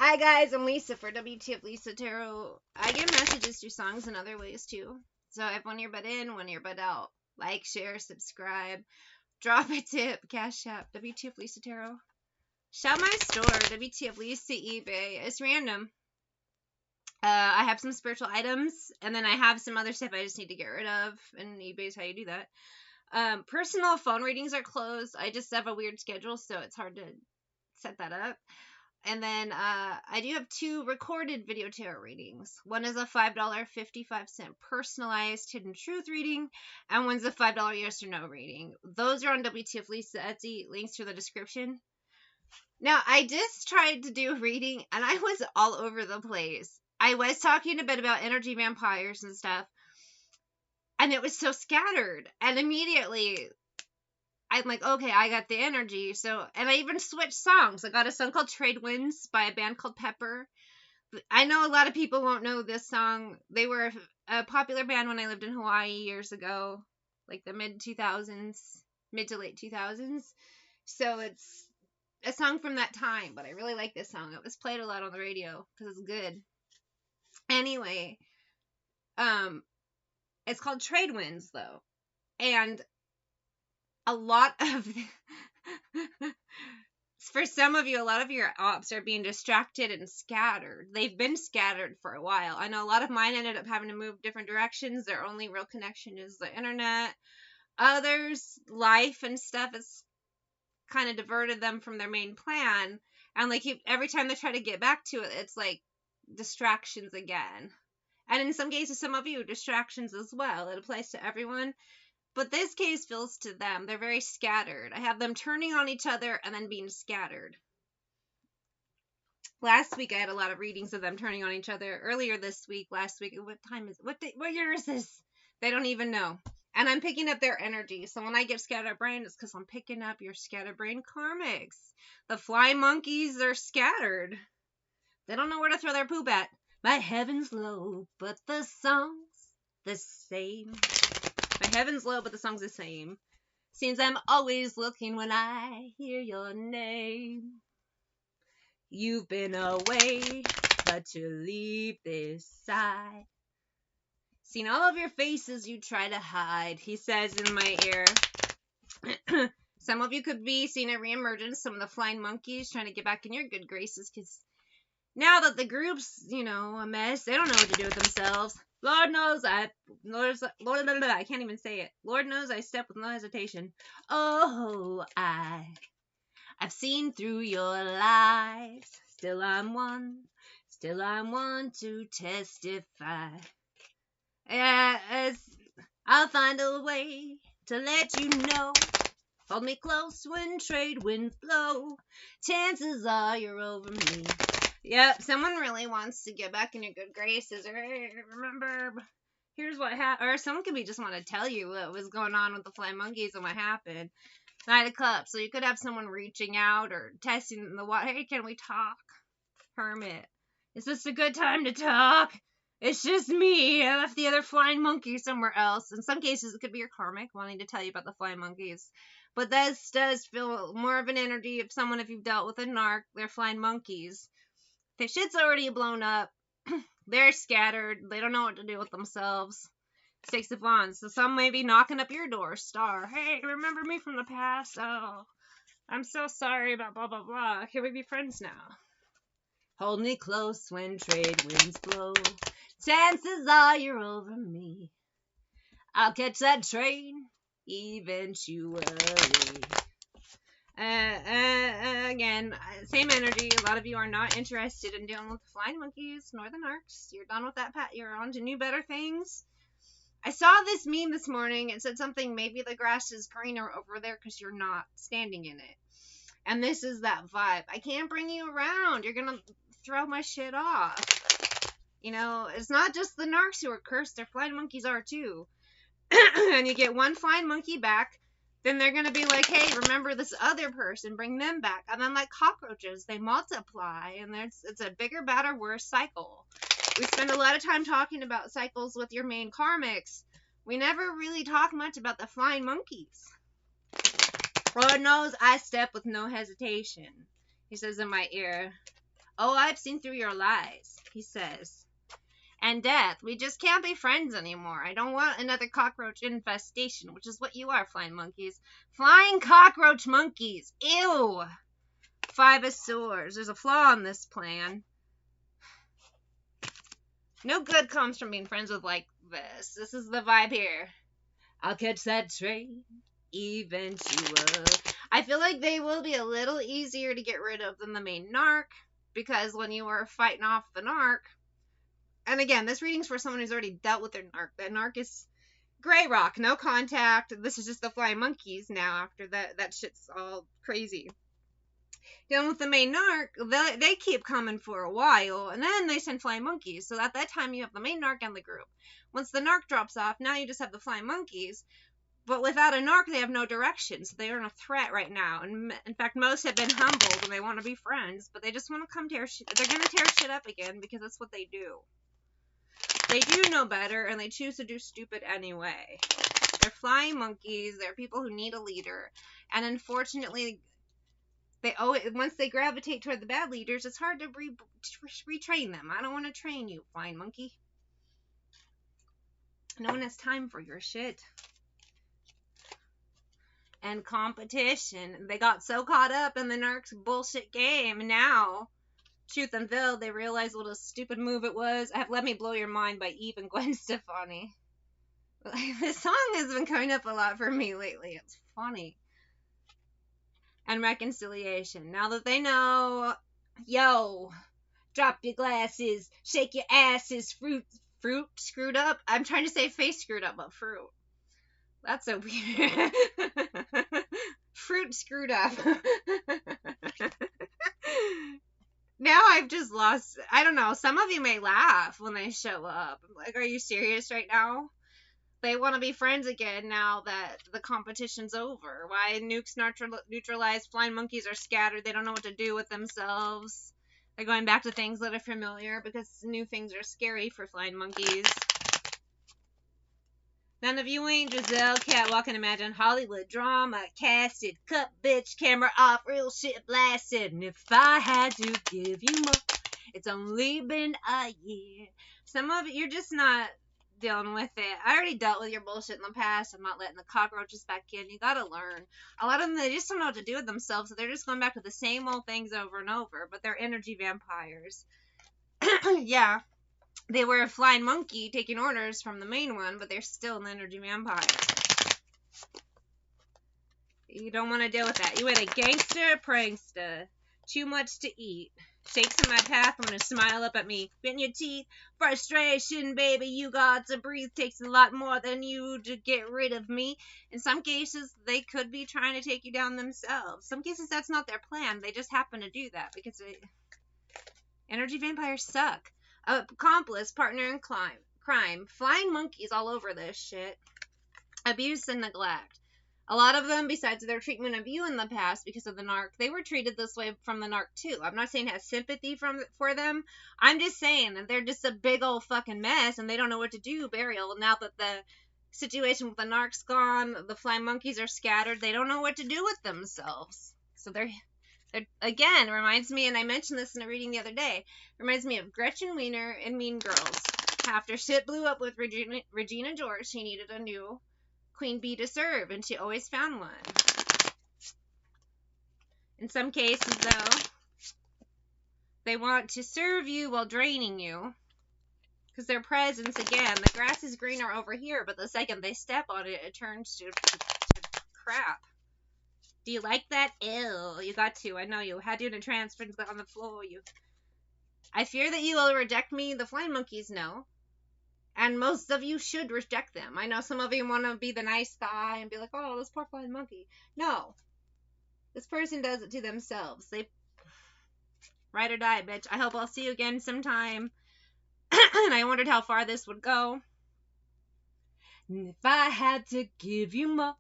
Hi guys, I'm Lisa for wtfLisa Tarot. I get messages through songs and other ways too. So I have one earbud in, one earbud out. Like, share, subscribe, drop a tip, cash app, wtfLisa Tarot. Shout my store, wtfLisa eBay. It's random. I have some spiritual items, and then I have some other stuff I just need to get rid of, and eBay's how you do that. Personal phone readings are closed. I just have a weird schedule, so it's hard to set that up. And then I do have 2 recorded video tarot readings. One is a $5.55 personalized hidden truth reading, and one's a $5 yes or no reading. Those are on wtfLisa Etsy. Links to the description. Now, I just tried to do a reading, and I was all over the place. I was talking a bit about energy vampires and stuff, and it was so scattered. And immediately, I'm like, okay, I got the energy. So, and I even switched songs. I got a song called Trade Winds by a band called Pepper. I know a lot of people won't know this song. They were a popular band when I lived in Hawaii years ago, like the mid to late 2000s. So it's a song from that time, but I really like this song. It was played a lot on the radio because it's good. Anyway, it's called Trade Winds though. And a lot of for some of you, a lot of your ops are being distracted and scattered. They've been scattered for a while. I know a lot of mine ended up having to move different directions. Their only real connection is the internet. Others, life and stuff has kind of diverted them from their main plan. And like every time they try to get back to it, it's like distractions again. And in some cases, some of you, distractions as well. It applies to everyone. But this case feels to them. They're very scattered. I have them turning on each other and then being scattered. Last week I had a lot of readings of them turning on each other. Earlier this week, last week, what year is this? They don't even know. And I'm picking up their energy. So when I get scatterbrained, it's because I'm picking up your scatterbrained karmics. The flying monkeys are scattered. They don't know where to throw their poop at. My heaven's low, but the song's the same. My heaven's low, but the song's the same. Seems I'm always looking when I hear your name. You've been away, but you leave this side. Seen all of your faces you try to hide, he says in my ear. Some of you could be seeing a reemergence, some of the flying monkeys trying to get back in your good graces, because now that the group's, a mess, they don't know what to do with themselves. Lord knows I can't even say it. Lord knows I step with no hesitation. Oh, I've seen through your lies. Still I'm one to testify. Yes, I'll find a way to let you know. Hold me close when trade winds blow. Chances are you're over me. Yep, someone really wants to get back in your good graces. Or hey, remember, here's what happened. Or someone could just want to tell you what was going on with the flying monkeys and what happened. Knight of Cups. So you could have someone reaching out or testing the water. Hey, can we talk? Hermit. Is this a good time to talk? It's just me. I left the other flying monkey somewhere else. In some cases, it could be your karmic wanting to tell you about the flying monkeys. But this does feel more of an energy of someone if you've dealt with a narc. They're flying monkeys. The shit's already blown up. They're scattered. They don't know what to do with themselves. 6 of Wands. So some may be knocking up your door. Star. Hey, remember me from the past? Oh, I'm so sorry about blah, blah, blah. Can we be friends now? Hold me close when trade winds blow. Chances are you're over me. I'll catch that train eventually. Again, same energy. A lot of you are not interested in dealing with the flying monkeys nor the narcs. You're done with that, You're on to new, better things. I saw this meme this morning. It said something, maybe the grass is greener over there because you're not standing in it. And this is that vibe. I can't bring you around. You're going to throw my shit off. It's not just the narcs who are cursed. Their flying monkeys are too. And you get one flying monkey back. Then they're going to be like, hey, remember this other person, bring them back. And then like cockroaches, they multiply. And it's a bigger, badder, worse cycle. We spend a lot of time talking about cycles with your main karmics. We never really talk much about the flying monkeys. Lord knows I step with no hesitation. He says in my ear, Oh, I've seen through your lies, he says. And death. We just can't be friends anymore. I don't want another cockroach infestation, which is what you are, flying monkeys. Flying cockroach monkeys. Ew. 5 of Swords. There's a flaw in this plan. No good comes from being friends with like this. This is the vibe here. I'll catch that train eventually. I feel like they will be a little easier to get rid of than the main narc, because when you are fighting off the narc, and again, this reading's for someone who's already dealt with their narc. That narc is gray rock, no contact. This is just the flying monkeys now after that shit's all crazy. Dealing with the main narc, they keep coming for a while, and then they send flying monkeys. So at that time, you have the main narc and the group. Once the narc drops off, now you just have the flying monkeys. But without a narc, they have no direction, so they aren't a threat right now. And in fact, most have been humbled and they want to be friends, but they just want to come tear shit. They're going to tear shit up again because that's what they do. They do know better, and they choose to do stupid anyway. They're flying monkeys. They're people who need a leader. And unfortunately, once they gravitate toward the bad leaders, it's hard to retrain them. I don't want to train you, flying monkey. No one has time for your shit. And competition. They got so caught up in the narc's bullshit game. Now, truth unveiled, they realize what a stupid move it was. Let Me Blow Your Mind by Eve and Gwen Stefani. This song has been coming up a lot for me lately. It's funny. And reconciliation. Now that they know, yo, drop your glasses, shake your asses, fruit screwed up. I'm trying to say face screwed up, but fruit. That's so weird. Fruit screwed up. Now I've just lost, I don't know, some of you may laugh when they show up. Like, are you serious right now? They want to be friends again now that the competition's over. Why nukes neutralized, flying monkeys are scattered, they don't know what to do with themselves. They're going back to things that are familiar because new things are scary for flying monkeys. None of you ain't Giselle, catwalk, and imagine Hollywood drama, casted, cut, bitch, camera off, real shit blasted. And if I had to give you more, it's only been a year. Some of it, you're just not dealing with it. I already dealt with your bullshit in the past. I'm not letting the cockroaches back in. You gotta learn. A lot of them, they just don't know what to do with themselves, so they're just going back to the same old things over and over, but they're energy vampires. Yeah. They were a flying monkey taking orders from the main one, but they're still an energy vampire. You don't want to deal with that. You ain't a gangster, prankster. Too much to eat. Shakes in my path, I'm gonna smile up at me. Bit in your teeth. Frustration, baby, you got to breathe. Takes a lot more than you to get rid of me. In some cases, they could be trying to take you down themselves. Some cases, that's not their plan. They just happen to do that because energy vampires suck. Accomplice, partner in crime. Flying monkeys all over this shit. Abuse and neglect. A lot of them, besides their treatment of you in the past because of the narc, they were treated this way from the narc too. I'm not saying it has sympathy for them. I'm just saying that they're just a big old fucking mess and they don't know what to do, burial. Now that the situation with the narc's gone, the flying monkeys are scattered, they don't know what to do with themselves. So they're again, reminds me, and I mentioned this in a reading the other day, reminds me of Gretchen Wiener in Mean Girls. After shit blew up with Regina George, she needed a new queen bee to serve, and she always found one. In some cases, though, they want to serve you while draining you, because their presence, again, the grass is greener over here, but the second they step on it, it turns to crap. Do you like that? Ew, you got to. I know you had you in a trance on the floor. I fear that you will reject me. The flying monkeys know. And most of you should reject them. I know some of you want to be the nice guy and be like, oh, this poor flying monkey. No. This person does it to themselves. They ride or die, bitch. I hope I'll see you again sometime. And I wondered how far this would go. And if I had to give you more,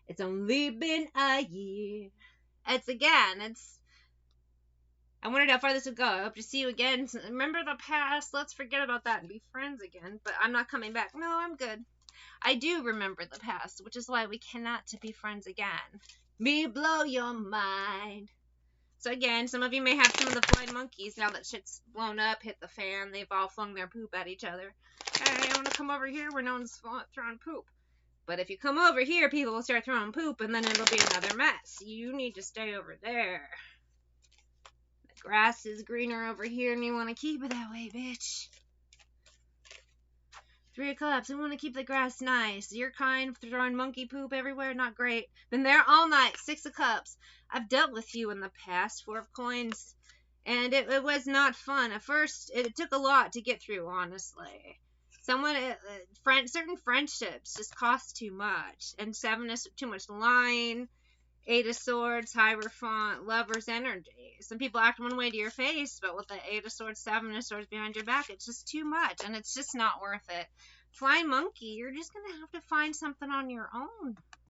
it's only been a year. I wondered how far this would go. I hope to see you again. Remember the past. Let's forget about that and be friends again. But I'm not coming back. No, I'm good. I do remember the past, which is why we cannot be friends again. Me blow your mind. So again, some of you may have some of the flying monkeys now that shit's blown up, hit the fan. They've all flung their poop at each other. Hey, I want to come over here where no one's throwing poop. But if you come over here, people will start throwing poop, and then it'll be another mess. You need to stay over there. The grass is greener over here, and you want to keep it that way, bitch. 3 of Cups. I want to keep the grass nice. You're kind, throwing monkey poop everywhere. Not great. Been there all night. 6 of Cups. I've dealt with you in the past. 4 of Coins. And it was not fun. At first, it took a lot to get through, honestly. Certain friendships just cost too much. And 7 is too much lying. 8 of Swords, Hierophant, Lover's energy. Some people act one way to your face, but with the 8 of Swords, 7 of Swords behind your back, it's just too much, and it's just not worth it. Flying Monkey, you're just going to have to find something on your own.